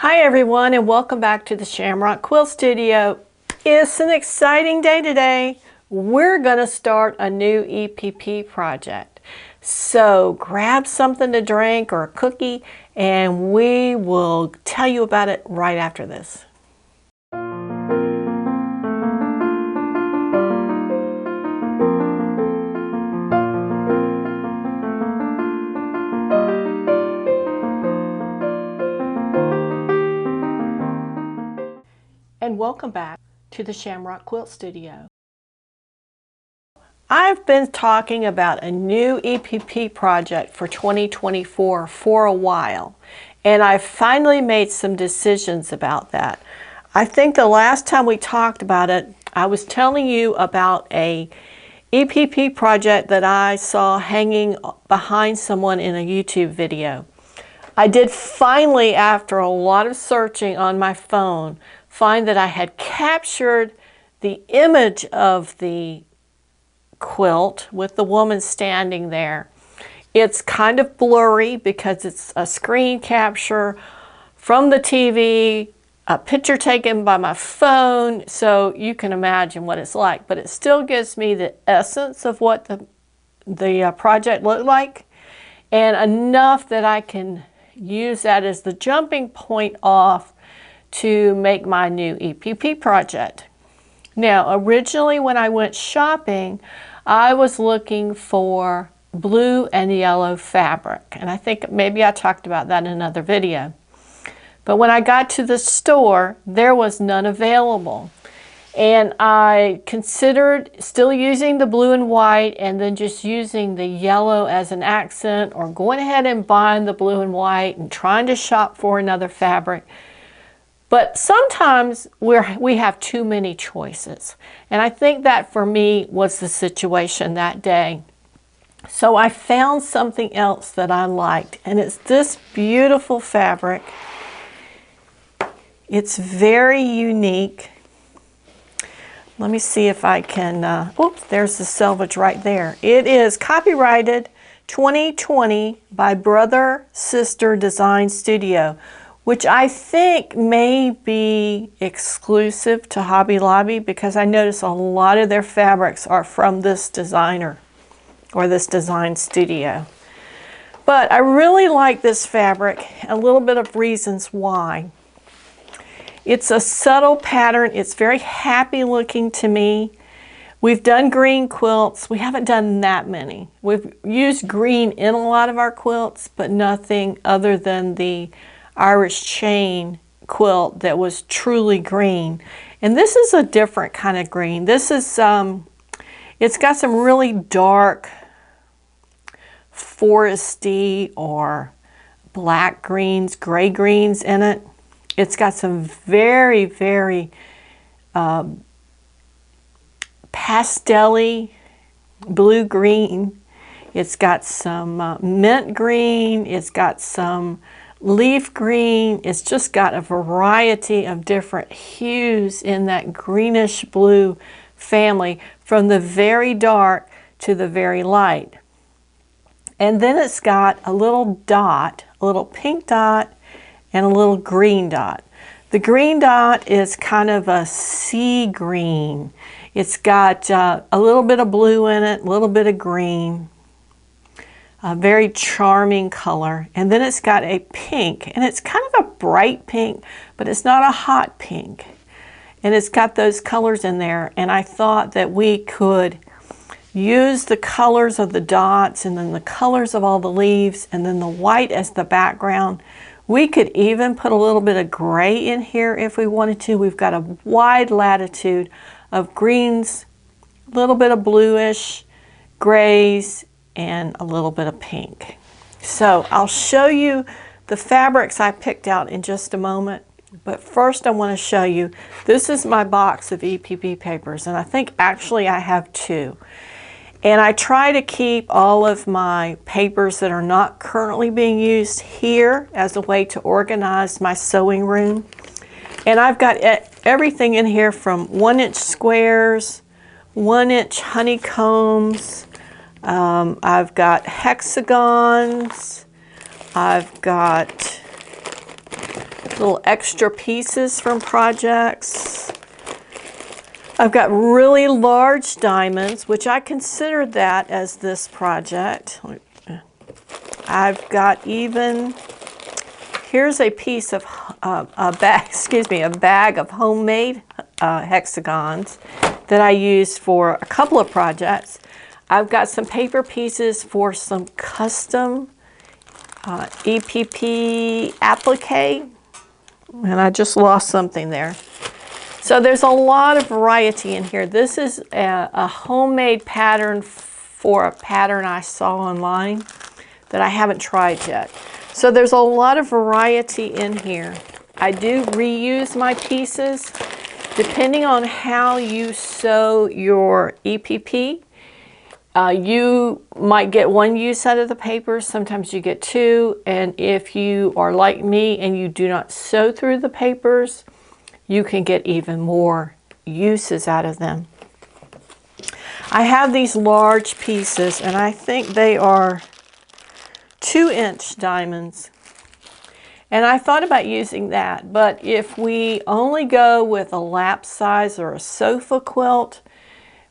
Hi everyone, and welcome back to the Shamrock Quilt Studio. It's an exciting day today. We're going to start a new EPP project. So grab something to drink or a cookie and we will tell you about it right after this. And welcome back to the Shamrock Quilt Studio. I've been talking about a new EPP project for 2024 for a while, and I've finally made some decisions about that. I think the last time we talked about it, I was telling you about a EPP project that I saw hanging behind someone in a YouTube video. I did finally, after a lot of searching on my phone, find that I had captured the image of the quilt with the woman standing there. It's kind of blurry because it's a screen capture from the TV, a picture taken by my phone, so you can imagine what it's like, but it still gives me the essence of what the project looked like, and enough that I can use that as the jumping point off to make my new EPP project. Now, originally when I went shopping, I was looking for blue and yellow fabric, and I think maybe I talked about that in another video. But when I got to the store, there was none available. And I considered still using the blue and white and then just using the yellow as an accent, or going ahead and buying the blue and white and trying to shop for another fabric. But sometimes we have too many choices. And I think that for me was the situation that day. So I found something else that I liked, and it's this beautiful fabric. It's very unique. Let me see if I can, oops, there's the selvage right there. It is copyrighted 2020 by Brother Sister Design Studio, which I think may be exclusive to Hobby Lobby because I notice a lot of their fabrics are from this designer or this design studio. But I really like this fabric, a little bit of reasons why. It's a subtle pattern. It's very happy looking to me. We've done green quilts. We haven't done that many. We've used green in a lot of our quilts, but nothing other than the Irish chain quilt that was truly green. And this is a different kind of green. This is, it's got some really dark foresty or black greens, gray greens in it. It's got some very, very pastel-y blue-green. It's got some mint green. It's got some leaf green. It's just got a variety of different hues in that greenish blue family, from the very dark to the very light. And then it's got a little dot, a little pink dot, and a little green dot. The green dot is kind of a sea green. It's got a little bit of blue in it, a little bit of green. A very charming color. And then it's got a pink, and it's kind of a bright pink, but it's not a hot pink. And it's got those colors in there, and I thought that we could use the colors of the dots and then the colors of all the leaves and then the white as the background. We could even put a little bit of gray in here if we wanted to. We've got a wide latitude of greens, a little bit of bluish, grays, and a little bit of pink. So I'll show you the fabrics I picked out in just a moment. But first I want to show you, this is my box of EPP papers, and I think actually I have two. And I try to keep all of my papers that are not currently being used here as a way to organize my sewing room. And I've got everything in here from 1-inch squares, 1-inch honeycombs, I've got hexagons, I've got little extra pieces from projects. I've got really large diamonds, which I considered that as this project. I've got even, here's a piece of a bag of homemade hexagons that I used for a couple of projects. I've got some paper pieces for some custom EPP applique, and I just lost something there. So there's a lot of variety in here. This is a homemade pattern for a pattern I saw online that I haven't tried yet. So there's a lot of variety in here. I do reuse my pieces depending on how you sew your EPP. You might get one use out of the paper, sometimes you get two, and if you are like me and you do not sew through the papers, you can get even more uses out of them. I have these large pieces, and I think they are 2-inch diamonds. And I thought about using that, but if we only go with a lap size or a sofa quilt,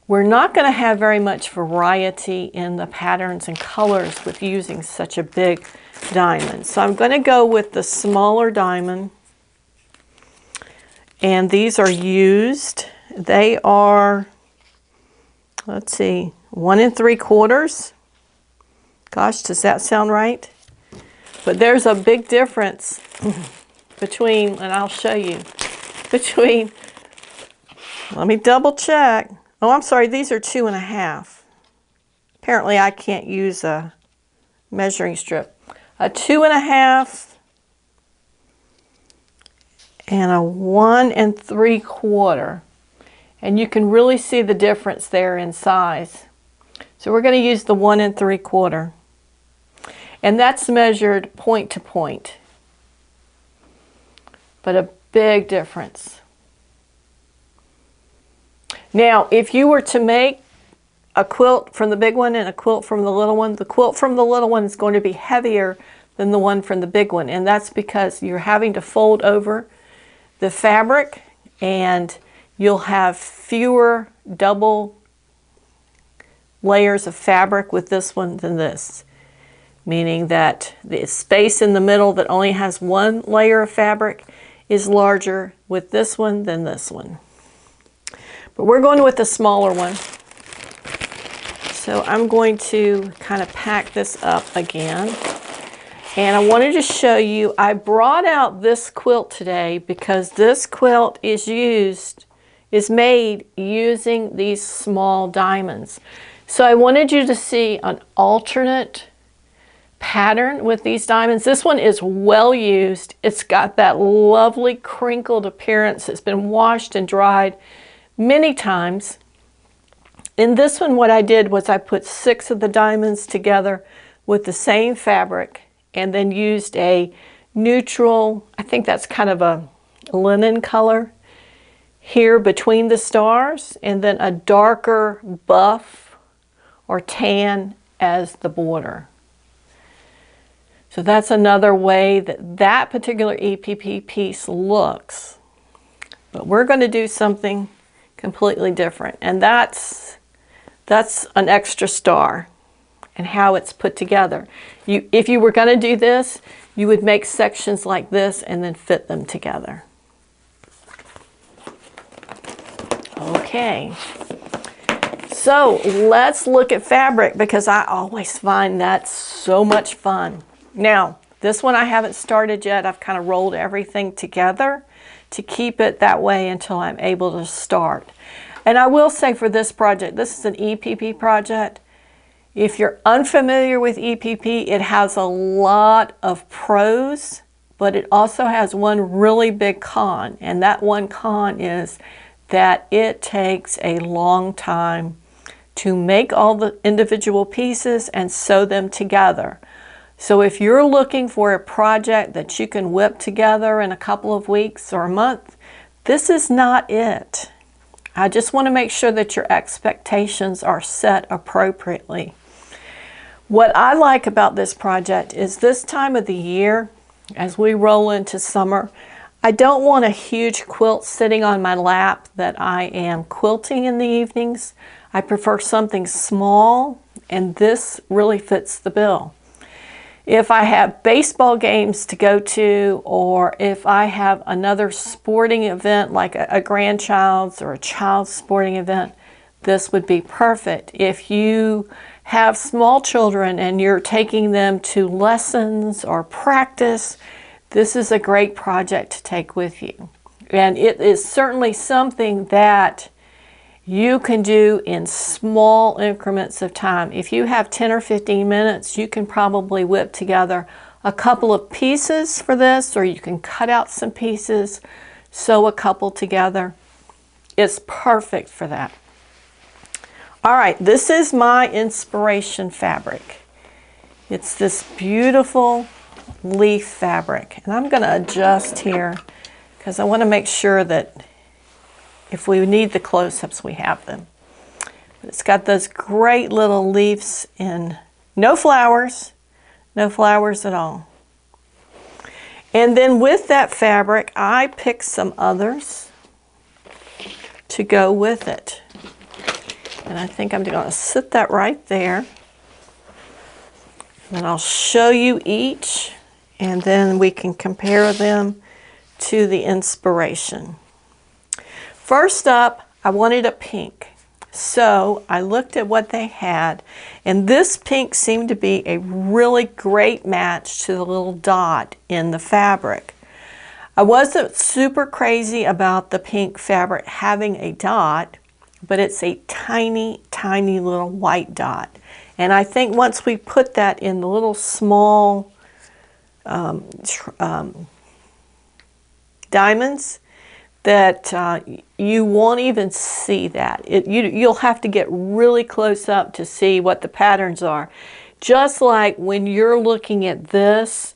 we're not going to have very much variety in the patterns and colors with using such a big diamond. So I'm going to go with the smaller diamond. And these are used. They are, let's see, 1 3/4. Gosh, does that sound right? But there's a big difference between, and I'll show you, between, let me double check. Oh, I'm sorry, these are 2 1/2. Apparently I can't use a measuring strip. A 2 1/2 and a 1 3/4. And you can really see the difference there in size. So we're going to use the 1 3/4. And that's measured point to point. But a big difference. Now, if you were to make a quilt from the big one and a quilt from the little one, the quilt from the little one is going to be heavier than the one from the big one. And that's because you're having to fold over the fabric, and you'll have fewer double layers of fabric with this one than this, meaning that the space in the middle that only has 1 layer of fabric is larger with this one than this one. But we're going with the smaller one. So I'm going to kind of pack this up again. And I wanted to show you, I brought out this quilt today because this quilt is made using these small diamonds. So I wanted you to see an alternate pattern with these diamonds. This one is well used. It's got that lovely crinkled appearance. It's been washed and dried many times. In this one, what I did was I put 6 of the diamonds together with the same fabric, and then used a neutral, I think that's kind of a linen color here between the stars, and then a darker buff or tan as the border. So that's another way that that particular EPP piece looks. But we're going to do something completely different, and that's an extra star and how it's put together. If you were going to do this, you would make sections like this and then fit them together. Okay, so let's look at fabric, because I always find that so much fun. Now, this one I haven't started yet. I've kind of rolled everything together to keep it that way until I'm able to start. And I will say for this project, this is an EPP project. If you're unfamiliar with EPP, it has a lot of pros, but it also has one really big con. And that one con is that it takes a long time to make all the individual pieces and sew them together. So if you're looking for a project that you can whip together in a couple of weeks or a month, this is not it. I just want to make sure that your expectations are set appropriately. What I like about this project is this time of the year, as we roll into summer. I don't want a huge quilt sitting on my lap that I am quilting in the evenings. I prefer something small, and this really fits the bill. If I have baseball games to go to, or if I have another sporting event like a grandchild's or a child's sporting event, this would be perfect. If you have small children and you're taking them to lessons or practice, this is a great project to take with you. And it is certainly something that you can do in small increments of time. If you have 10 or 15 minutes, you can probably whip together a couple of pieces for this, or you can cut out some pieces, sew a couple together. It's perfect for that. All right, this is my inspiration fabric. It's this beautiful leaf fabric. And I'm going to adjust here because I want to make sure that if we need the close-ups, we have them. But it's got those great little leaves in no flowers at all. And then with that fabric, I picked some others to go with it. And I think I'm going to sit that right there. And I'll show you each, and then we can compare them to the inspiration. First up, I wanted a pink. So I looked at what they had, and this pink seemed to be a really great match to the little dot in the fabric. I wasn't super crazy about the pink fabric having a dot, but it's a tiny, tiny little white dot. And I think once we put that in the little small diamonds, that you won't even see that. You'll have to get really close up to see what the patterns are. Just like when you're looking at this,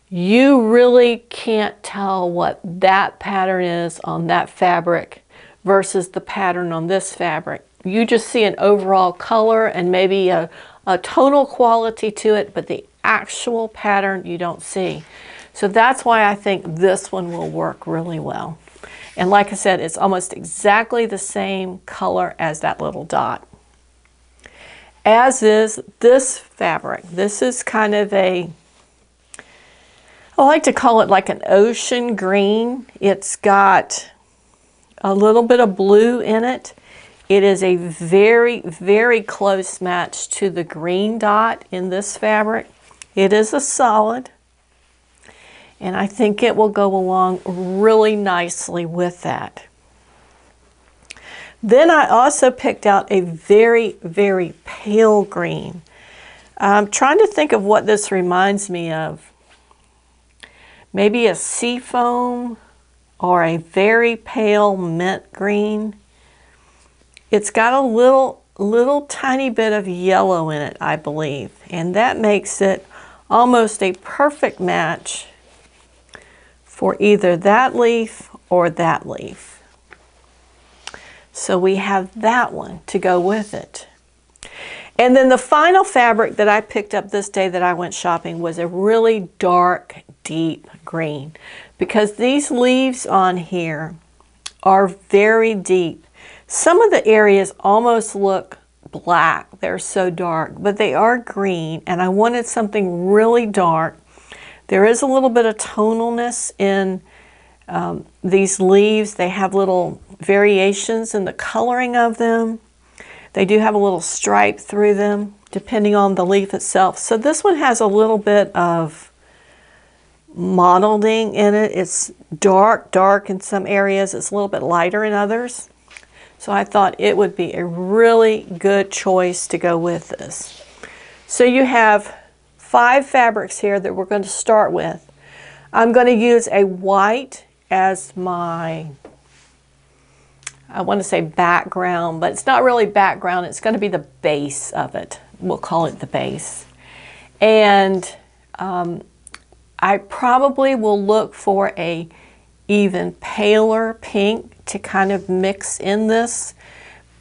you really can't tell what that pattern is on that fabric versus the pattern on this fabric. You just see an overall color and maybe a tonal quality to it, but the actual pattern you don't see. So that's why I think this one will work really well. And like I said, it's almost exactly the same color as that little dot. As is this fabric. This is kind of I like to call it like an ocean green. It's got a little bit of blue in it. It is a very, very close match to the green dot in this fabric. It is a solid, and I think it will go along really nicely with that. Then I also picked out a very, very pale green. I'm trying to think of what this reminds me of. Maybe a seafoam or a very pale mint green. It's got a little tiny bit of yellow in it, I believe, and that makes it almost a perfect match for either that leaf or that leaf. So we have that one to go with it. And then the final fabric that I picked up this day that I went shopping was a really dark, deep green, because these leaves on here are very deep. Some of the areas almost look black. They're so dark, but they are green, and I wanted something really dark. There is a little bit of tonalness in these leaves. They have little variations in the coloring of them. They do have a little stripe through them, depending on the leaf itself. So this one has a little bit of mottling in it. It's dark in some areas. It's a little bit lighter in others. So I thought it would be a really good choice to go with this. So you have 5 fabrics here that we're going to start with. I'm going to use a white as my, I want to say background, but it's not really background. It's going to be the base of it. We'll call it the base. And I probably will look for a even paler pink to kind of mix in this.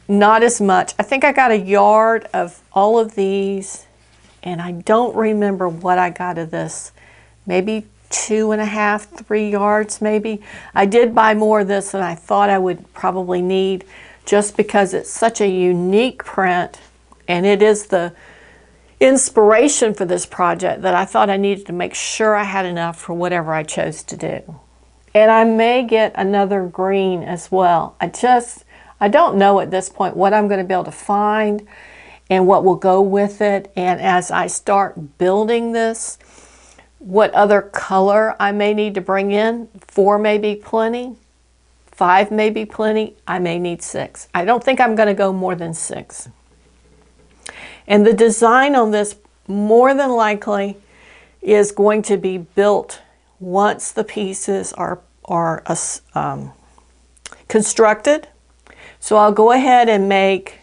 Not as much. I think I got a yard of all of these, and I don't remember what I got of this. Maybe 2.5, 3 yards maybe. I did buy more of this than I thought I would probably need, just because it's such a unique print and it is the inspiration for this project that I thought I needed to make sure I had enough for whatever I chose to do. And I may get another green as well. I don't know at this point what I'm going to be able to find and what will go with it. And as I start building this, what other color I may need to bring in. 4 may be plenty. 5 may be plenty. I may need 6. I don't think I'm going to go more than 6. And the design on this more than likely is going to be built once the pieces are constructed. So I'll go ahead and make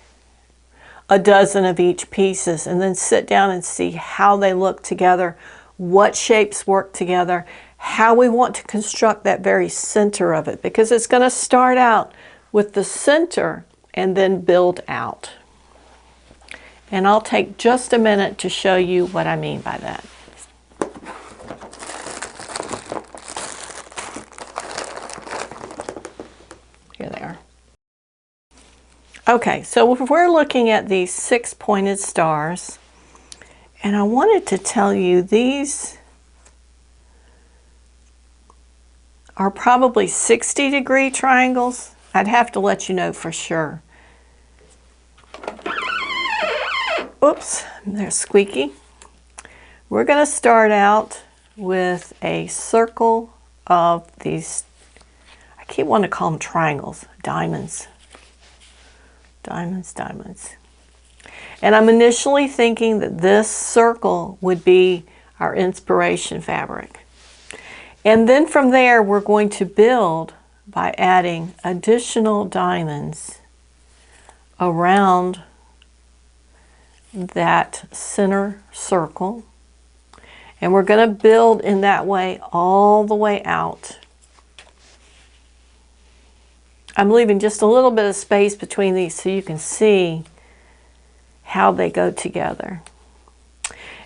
a dozen of each pieces and then sit down and see how they look together, what shapes work together, how we want to construct that very center of it, because it's going to start out with the center and then build out. And I'll take just a minute to show you what I mean by that. Here they are. Okay, so if we're looking at these 6 pointed stars, and I wanted to tell you these are probably 60-degree triangles. I'd have to let you know for sure. Oops, they're squeaky. We're going to start out with a circle of these, I keep wanting to call them triangles, diamonds. Diamonds, diamonds. And I'm initially thinking that this circle would be our inspiration fabric. And then from there, we're going to build by adding additional diamonds around that center circle. And we're going to build in that way all the way out. I'm leaving just a little bit of space between these so you can see how they go together.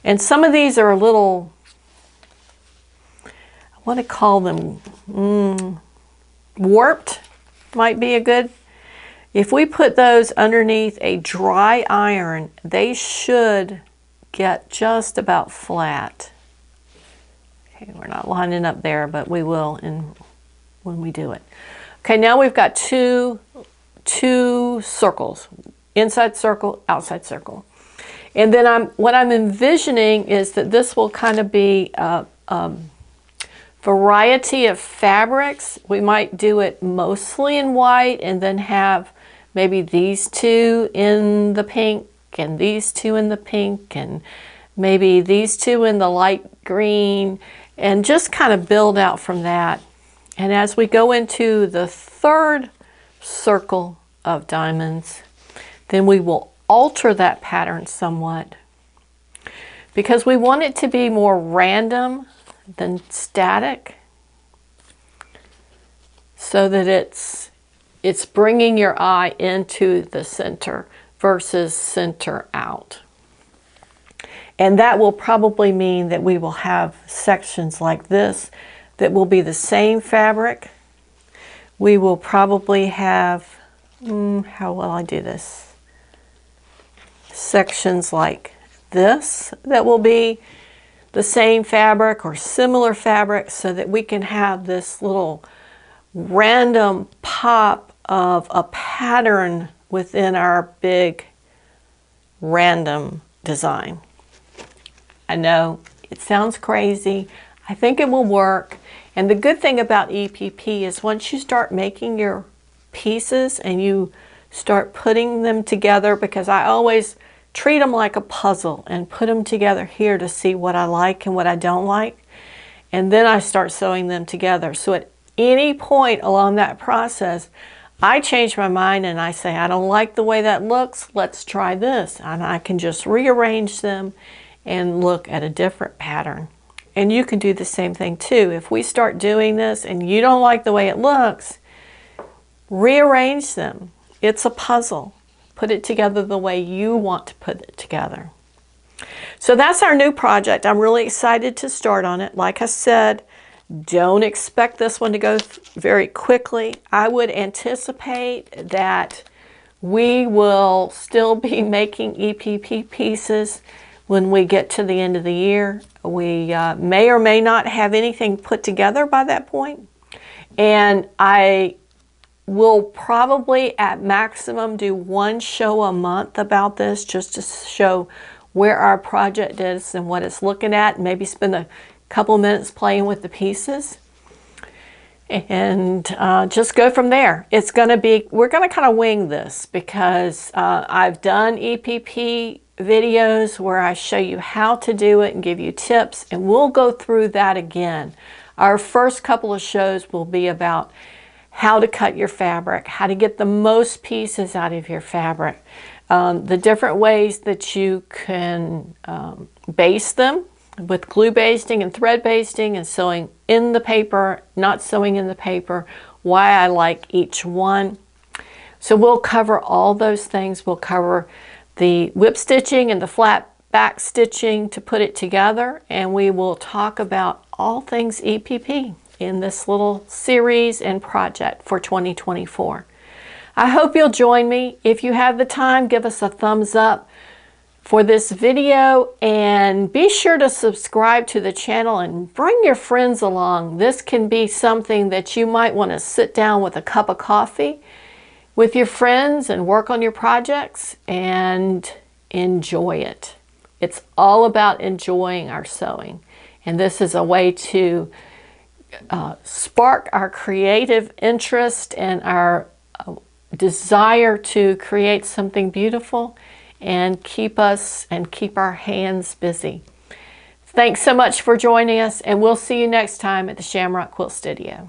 And some of these are a little, I want to call them warped, might be a good. If we put those underneath a dry iron, they should get just about flat. Okay, we're not lining up there, but we will when we do it. Okay, now we've got two circles, inside circle, outside circle. And then what I'm envisioning is that this will kind of be a variety of fabrics. We might do it mostly in white and then have maybe these two in the pink and these two in the pink and maybe these two in the light green, and just kind of build out from that. And as we go into the third circle of diamonds, then we will alter that pattern somewhat because we want it to be more random than static, so that it's bringing your eye into the center versus center out. And that will probably mean that we will have sections like this that will be the same fabric. We will probably have, how will I do this? Sections like this that will be the same fabric or similar fabric, so that we can have this little random pop of a pattern within our big random design. I know it sounds crazy. I think it will work. And the good thing about EPP is once you start making your pieces and you start putting them together, because I always treat them like a puzzle and put them together here to see what I like and what I don't like. And then I start sewing them together. So at any point along that process, I change my mind and I say, I don't like the way that looks, let's try this. And I can just rearrange them and look at a different pattern. And you can do the same thing too. If we start doing this and you don't like the way it looks, rearrange them. It's a puzzle. Put it together the way you want to put it together. So that's our new project. I'm really excited to start on it. Like I said, don't expect this one to go very quickly. I would anticipate that we will still be making EPP pieces when we get to the end of the year. We may or may not have anything put together by that point. And I will probably at maximum do one show a month about this, just to show where our project is and what it's looking at, and maybe spend a couple minutes playing with the pieces, and just go from there. It's going to be, we're going to kind of wing this, because I've done EPP videos where I show you how to do it and give you tips, and we'll go through that again. Our first couple of shows will be about how to cut your fabric, how to get the most pieces out of your fabric, the different ways that you can baste them with glue basting and thread basting, and sewing in the paper, not sewing in the paper, why I like each one. So we'll cover all those things. We'll cover the whip stitching and the flat back stitching to put it together, and we will talk about all things EPP in this little series and project for 2024. I hope you'll join me. If you have the time, give us a thumbs up for this video, and be sure to subscribe to the channel and bring your friends along. This can be something that you might want to sit down with a cup of coffee with your friends and work on your projects and enjoy it. It's all about enjoying our sewing, and this is a way to spark our creative interest and our desire to create something beautiful, and keep our hands busy. Thanks so much for joining us, and we'll see you next time at the Shamrock Quilt Studio.